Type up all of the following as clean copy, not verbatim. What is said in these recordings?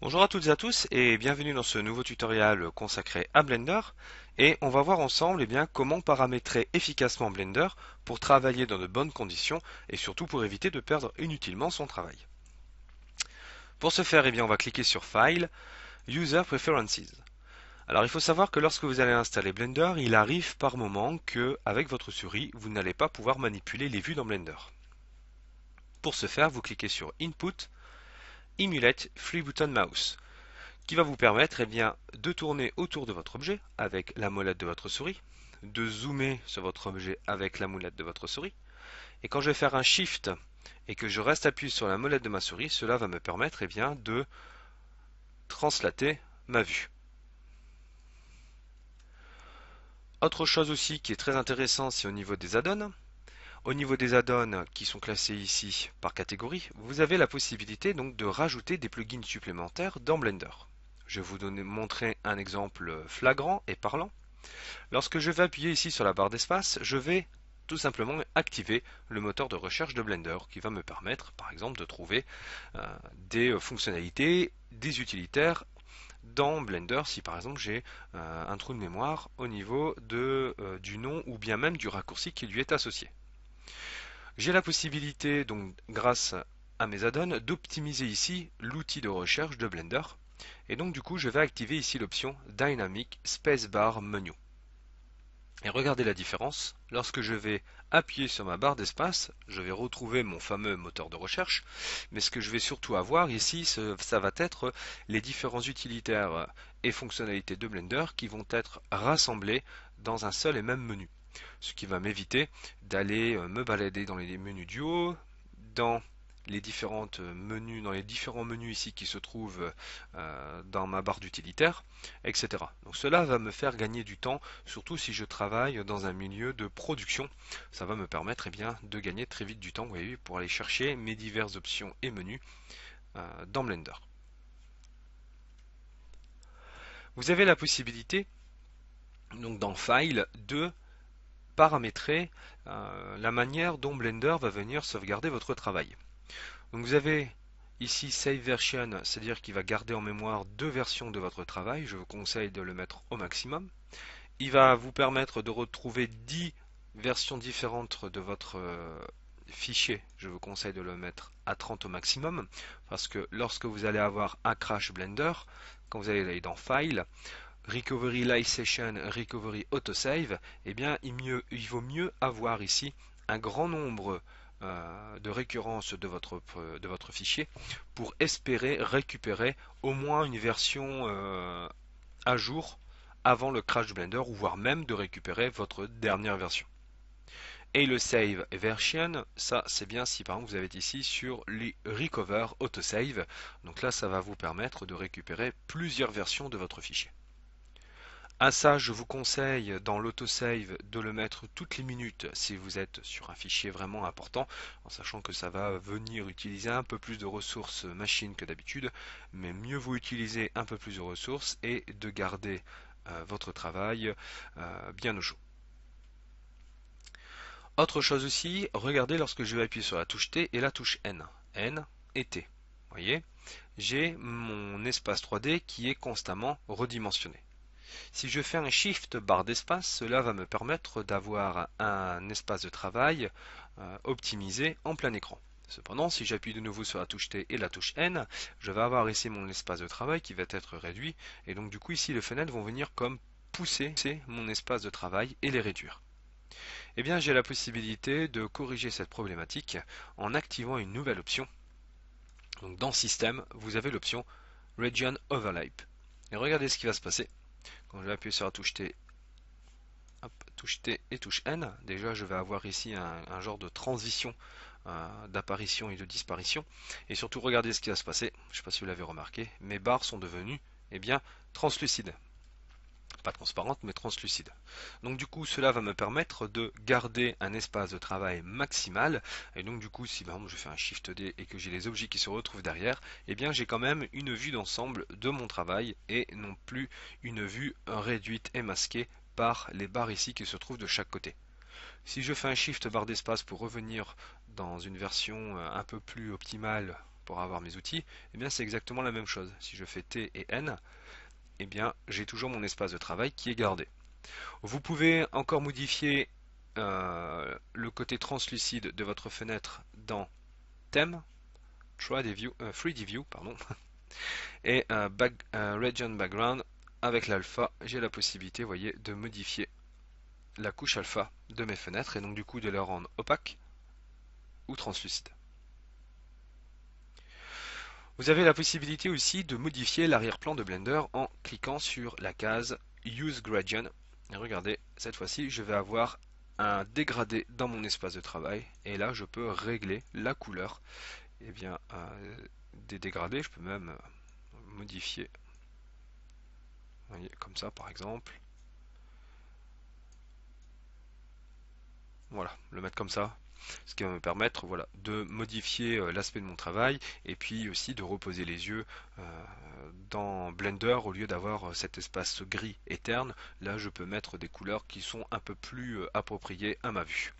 Bonjour à toutes et à tous et bienvenue dans ce nouveau tutoriel consacré à Blender et on va voir ensemble comment paramétrer efficacement Blender pour travailler dans de bonnes conditions et surtout pour éviter de perdre inutilement son travail. Pour ce faire, on va cliquer sur File, User Preferences. Alors il faut savoir que lorsque vous allez installer Blender, il arrive par moment que avec votre souris, vous n'allez pas pouvoir manipuler les vues dans Blender. Pour ce faire, vous cliquez sur Input, Emulate Free Button Mouse, qui va vous permettre de tourner autour de votre objet avec la molette de votre souris, de zoomer sur votre objet avec la molette de votre souris. Et quand je vais faire un Shift et que je reste appuyé sur la molette de ma souris, cela va me permettre de translater ma vue. Autre chose aussi qui est très intéressant, c'est au niveau des add-ons. Au niveau des add-ons qui sont classés ici par catégorie, vous avez la possibilité donc de rajouter des plugins supplémentaires dans Blender. Je vais vous montrer un exemple flagrant et parlant. Lorsque je vais appuyer ici sur la barre d'espace, je vais tout simplement activer le moteur de recherche de Blender qui va me permettre par exemple de trouver des fonctionnalités, des utilitaires dans Blender si par exemple j'ai un trou de mémoire au niveau du nom ou bien même du raccourci qui lui est associé. J'ai la possibilité donc grâce à mes add-ons d'optimiser ici l'outil de recherche de Blender et donc du coup je vais activer ici l'option Dynamic Spacebar Menu. Et regardez la différence, lorsque je vais appuyer sur ma barre d'espace, je vais retrouver mon fameux moteur de recherche, mais ce que je vais surtout avoir ici, ça va être les différents utilitaires et fonctionnalités de Blender qui vont être rassemblés dans un seul et même menu. Ce qui va m'éviter d'aller me balader dans les menus du haut, dans les dans les différents menus ici qui se trouvent dans ma barre d'utilitaire, etc. Donc cela va me faire gagner du temps, surtout si je travaille dans un milieu de production. Ça va me permettre de gagner très vite du temps, vous voyez, pour aller chercher mes diverses options et menus dans Blender. Vous avez la possibilité, donc dans File, de paramétrer la manière dont Blender va venir sauvegarder votre travail. Donc vous avez ici Save Version, c'est-à-dire qu'il va garder en mémoire deux versions de votre travail. Je vous conseille de le mettre au maximum. Il va vous permettre de retrouver 10 versions différentes de votre fichier. Je vous conseille de le mettre à 30 au maximum parce que lorsque vous allez avoir un crash Blender, quand vous allez aller dans File, Recovery Live Session, Recovery Autosave, il vaut mieux avoir ici un grand nombre de récurrences de votre fichier pour espérer récupérer au moins une version à jour avant le crash de Blender ou voire même de récupérer votre dernière version. Et le save version, ça c'est bien si par exemple vous avez ici sur les recover autosave. Donc là ça va vous permettre de récupérer plusieurs versions de votre fichier. À ça, je vous conseille dans l'autosave de le mettre toutes les minutes si vous êtes sur un fichier vraiment important, en sachant que ça va venir utiliser un peu plus de ressources machine que d'habitude, mais mieux vous utilisez un peu plus de ressources et de garder votre travail bien au chaud. Autre chose aussi, regardez lorsque je vais appuyer sur la touche T et la touche N. N et T. Vous voyez, j'ai mon espace 3D qui est constamment redimensionné. Si je fais un Shift barre d'espace, cela va me permettre d'avoir un espace de travail optimisé en plein écran. Cependant, si j'appuie de nouveau sur la touche T et la touche N, je vais avoir ici mon espace de travail qui va être réduit. Et donc du coup ici les fenêtres vont venir comme pousser mon espace de travail et les réduire. Eh bien j'ai la possibilité de corriger cette problématique en activant une nouvelle option. Donc dans Système, vous avez l'option Region Overlap. Et regardez ce qui va se passer. Quand je vais appuyer sur la touche T, touche T et touche N, déjà je vais avoir ici un genre de transition d'apparition et de disparition. Et surtout, regardez ce qui va se passer. Je ne sais pas si vous l'avez remarqué, mes barres sont devenues translucides. Pas transparentes, mais translucides. Donc du coup, cela va me permettre de garder un espace de travail maximal. Et donc du coup, si par exemple je fais un Shift D et que j'ai les objets qui se retrouvent derrière, j'ai quand même une vue d'ensemble de mon travail et non plus une vue réduite et masquée par les barres ici qui se trouvent de chaque côté. Si je fais un Shift barre d'espace pour revenir dans une version un peu plus optimale pour avoir mes outils, eh bien c'est exactement la même chose. Si je fais T et N, eh bien j'ai toujours mon espace de travail qui est gardé. Vous pouvez encore modifier le côté translucide de votre fenêtre dans Theme, 3D View, pardon, et Region Background. Avec l'alpha, j'ai la possibilité, vous voyez, de modifier la couche alpha de mes fenêtres et donc du coup de les rendre opaques ou translucides. Vous avez la possibilité aussi de modifier l'arrière-plan de Blender en cliquant sur la case Use Gradient. Et regardez, cette fois-ci, je vais avoir un dégradé dans mon espace de travail et là, je peux régler la couleur des dégradés. Je peux même modifier, vous voyez, comme ça par exemple. Voilà, le mettre comme ça, ce qui va me permettre de modifier l'aspect de mon travail et puis aussi de reposer les yeux dans Blender au lieu d'avoir cet espace gris et terne. Là, je peux mettre des couleurs qui sont un peu plus appropriées à ma vue.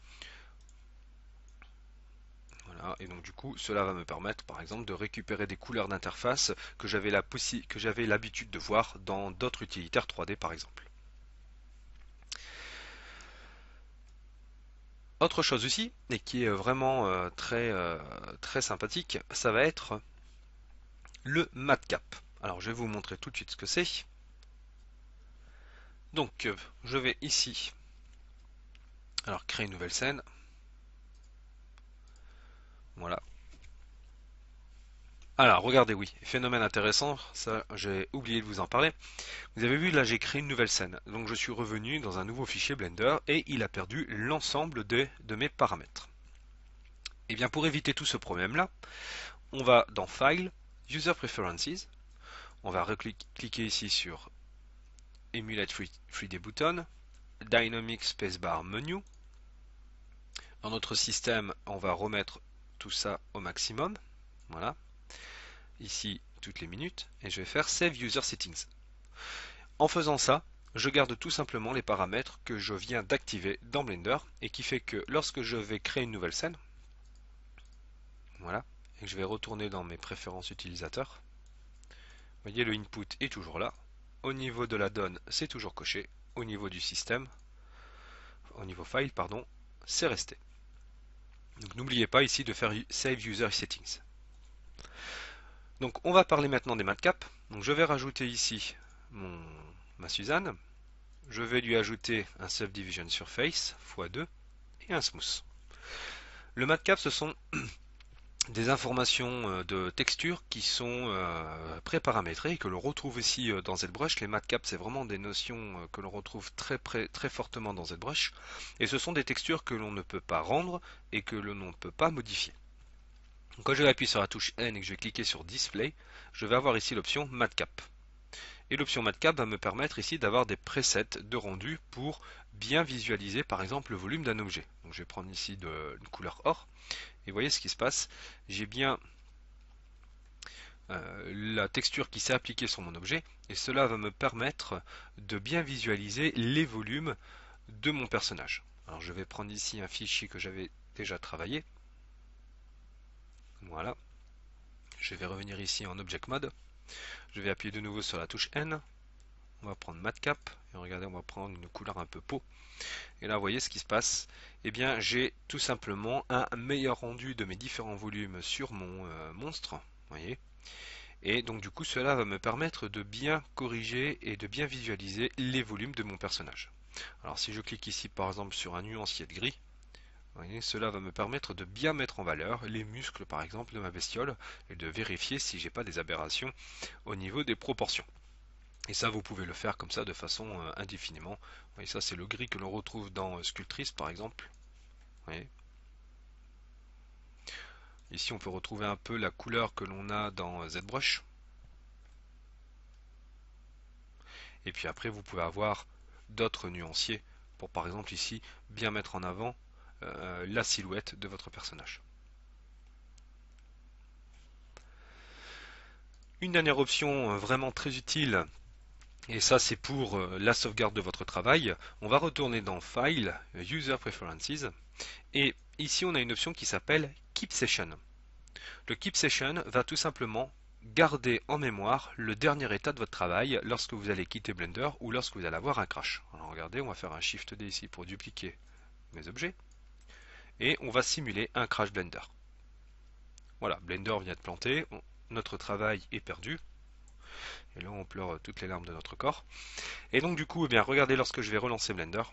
Voilà, et donc du coup, cela va me permettre par exemple de récupérer des couleurs d'interface que j'avais l'habitude de voir dans d'autres utilitaires 3D par exemple. Autre chose aussi, et qui est vraiment très sympathique, ça va être le matcap. Alors je vais vous montrer tout de suite ce que c'est. Donc je vais ici, alors créer une nouvelle scène. Voilà. Alors regardez, oui, phénomène intéressant, ça j'ai oublié de vous en parler. Vous avez vu, là j'ai créé une nouvelle scène. Donc je suis revenu dans un nouveau fichier Blender et il a perdu l'ensemble de mes paramètres. Et bien pour éviter tout ce problème-là, on va dans File, User Preferences, on va cliquer ici sur Emulate 3D Button, Dynamic Spacebar Menu. Dans notre système, on va remettre tout ça au maximum. Voilà. Ici, toutes les minutes. Et je vais faire Save User Settings. En faisant ça, je garde tout simplement les paramètres que je viens d'activer dans Blender et qui fait que lorsque je vais créer une nouvelle scène, voilà, et que je vais retourner dans mes préférences utilisateurs, vous voyez, le input est toujours là. Au niveau de la donne, c'est toujours coché. Au niveau du système, au niveau file, pardon, c'est resté. Donc n'oubliez pas ici de faire Save User Settings. Donc on va parler maintenant des matcaps. Donc je vais rajouter ici ma Suzanne. Je vais lui ajouter un Subdivision Surface x2 et un Smooth. Le matcap, ce sont des informations de texture qui sont pré-paramétrées et que l'on retrouve ici dans ZBrush. Les matcaps, c'est vraiment des notions que l'on retrouve très fortement dans ZBrush. Et ce sont des textures que l'on ne peut pas rendre et que l'on ne peut pas modifier. Donc, quand je vais appuyer sur la touche N et que je vais cliquer sur Display, je vais avoir ici l'option matcap. Et l'option matcap va me permettre ici d'avoir des presets de rendu pour bien visualiser par exemple le volume d'un objet. Donc je vais prendre ici une couleur or. Et voyez ce qui se passe, j'ai bien la texture qui s'est appliquée sur mon objet et cela va me permettre de bien visualiser les volumes de mon personnage. Alors je vais prendre ici un fichier que j'avais déjà travaillé. Voilà. Je vais revenir ici en Object Mode. Je vais appuyer de nouveau sur la touche N. On va prendre matcap et regardez, on va prendre une couleur un peu peau. Et là, vous voyez ce qui se passe. Eh bien, j'ai tout simplement un meilleur rendu de mes différents volumes sur mon monstre. Voyez. Et donc, du coup, cela va me permettre de bien corriger et de bien visualiser les volumes de mon personnage. Alors, si je clique ici, par exemple, sur un nuancier de gris, vous voyez, cela va me permettre de bien mettre en valeur les muscles, par exemple, de ma bestiole et de vérifier si j'ai pas des aberrations au niveau des proportions. Et ça, vous pouvez le faire comme ça de façon indéfiniment. Vous voyez, ça, c'est le gris que l'on retrouve dans Sculptrice, par exemple. Vous voyez. Ici, on peut retrouver un peu la couleur que l'on a dans ZBrush. Et puis après, vous pouvez avoir d'autres nuanciers pour, par exemple, ici, bien mettre en avant la silhouette de votre personnage. Une dernière option vraiment très utile, et ça c'est pour la sauvegarde de votre travail. On va retourner dans File, User Preferences, et ici on a une option qui s'appelle Keep Session. Le Keep Session va tout simplement garder en mémoire le dernier état de votre travail lorsque vous allez quitter Blender ou lorsque vous allez avoir un crash. Alors regardez, on va faire un Shift D ici pour dupliquer mes objets et on va simuler un crash Blender. Voilà, Blender vient de planter, notre travail est perdu et là on pleure toutes les larmes de notre corps. Et donc du coup, eh bien, regardez lorsque je vais relancer Blender.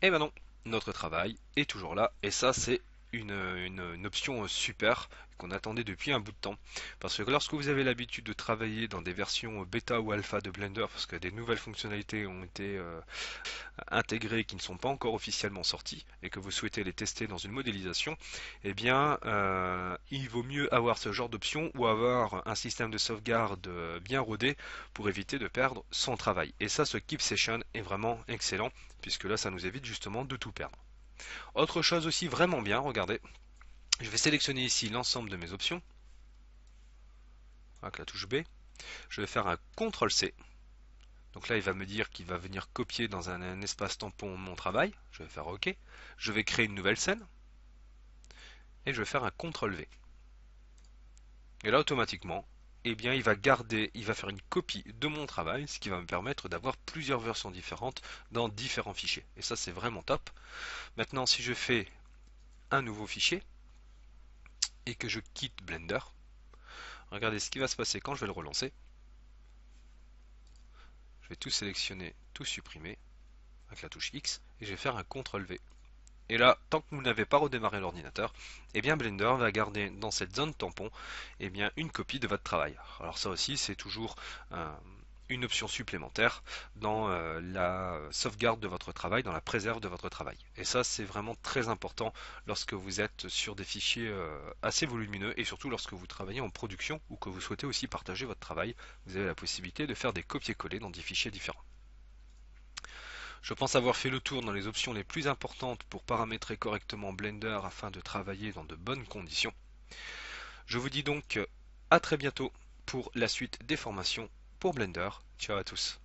Et ben non, notre travail est toujours là. Et ça, c'est une option super qu'on attendait depuis un bout de temps. Parce que lorsque vous avez l'habitude de travailler dans des versions bêta ou alpha de Blender, parce que des nouvelles fonctionnalités ont été intégrées qui ne sont pas encore officiellement sorties, et que vous souhaitez les tester dans une modélisation, eh bien, il vaut mieux avoir ce genre d'option ou avoir un système de sauvegarde bien rodé pour éviter de perdre son travail. Et ça, ce Keep Session est vraiment excellent, puisque là, ça nous évite justement de tout perdre. Autre chose aussi vraiment bien, regardez, je vais sélectionner ici l'ensemble de mes options, avec la touche B, je vais faire un CTRL-C, donc là il va me dire qu'il va venir copier dans un espace tampon mon travail, je vais faire OK, je vais créer une nouvelle scène, et je vais faire un CTRL-V. Et là automatiquement, eh bien il va garder, il va faire une copie de mon travail, ce qui va me permettre d'avoir plusieurs versions différentes dans différents fichiers. Et ça c'est vraiment top. Maintenant si je fais un nouveau fichier, et que je quitte Blender, regardez ce qui va se passer quand je vais le relancer. Je vais tout sélectionner, tout supprimer avec la touche X et je vais faire un CTRL-V. Et là, tant que vous n'avez pas redémarré l'ordinateur, eh bien Blender va garder dans cette zone tampon eh bien, une copie de votre travail. Alors ça aussi, c'est toujours une option supplémentaire dans la sauvegarde de votre travail, dans la préserve de votre travail. Et ça, c'est vraiment très important lorsque vous êtes sur des fichiers assez volumineux et surtout lorsque vous travaillez en production ou que vous souhaitez aussi partager votre travail. Vous avez la possibilité de faire des copier-coller dans des fichiers différents. Je pense avoir fait le tour dans les options les plus importantes pour paramétrer correctement Blender afin de travailler dans de bonnes conditions. Je vous dis donc à très bientôt pour la suite des formations pour Blender. Ciao à tous.